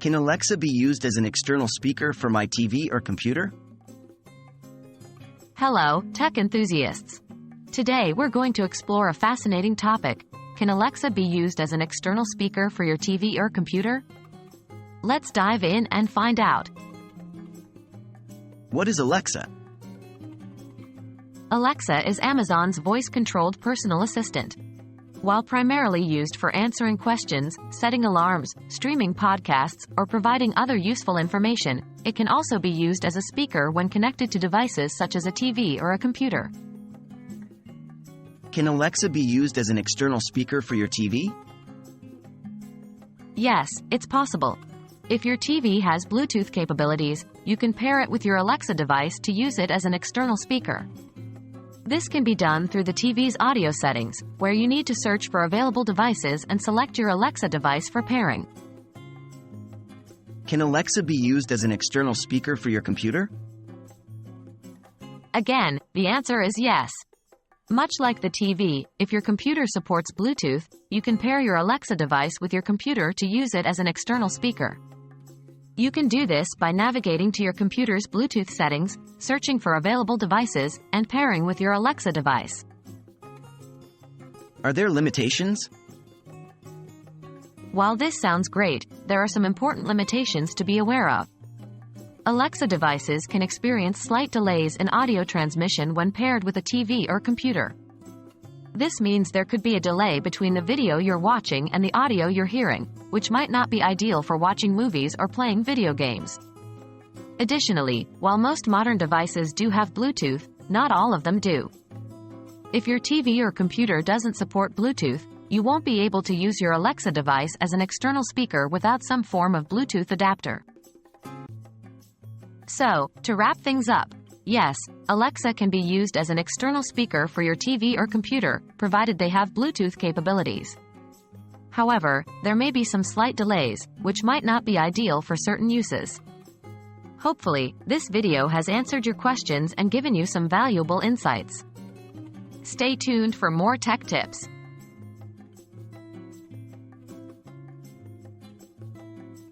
Can Alexa be used as an external speaker for my TV or computer? Hello, tech enthusiasts. Today we're going to explore a fascinating topic. Can Alexa be used as an external speaker for your TV or computer? Let's dive in and find out. What is Alexa? Alexa is Amazon's voice-controlled personal assistant. While primarily used for answering questions, setting alarms, streaming podcasts, or providing other useful information, it can also be used as a speaker when connected to devices such as a TV or a computer. Can Alexa be used as an external speaker for your TV? Yes, it's possible. If your TV has Bluetooth capabilities, you can pair it with your Alexa device to use it as an external speaker. This can be done through the TV's audio settings, where you need to search for available devices and select your Alexa device for pairing. Can Alexa be used as an external speaker for your computer? Again, the answer is yes. Much like the TV, if your computer supports Bluetooth, you can pair your Alexa device with your computer to use it as an external speaker. You can do this by navigating to your computer's Bluetooth settings, searching for available devices, and pairing with your Alexa device. Are there limitations? While this sounds great, there are some important limitations to be aware of. Alexa devices can experience slight delays in audio transmission when paired with a TV or computer. This means there could be a delay between the video you're watching and the audio you're hearing, which might not be ideal for watching movies or playing video games. Additionally, while most modern devices do have Bluetooth, not all of them do. If your TV or computer doesn't support Bluetooth, you won't be able to use your Alexa device as an external speaker without some form of Bluetooth adapter. So, to wrap things up, yes, Alexa can be used as an external speaker for your TV or computer, provided they have Bluetooth capabilities. However, there may be some slight delays, which might not be ideal for certain uses. Hopefully, this video has answered your questions and given you some valuable insights. Stay tuned for more tech tips.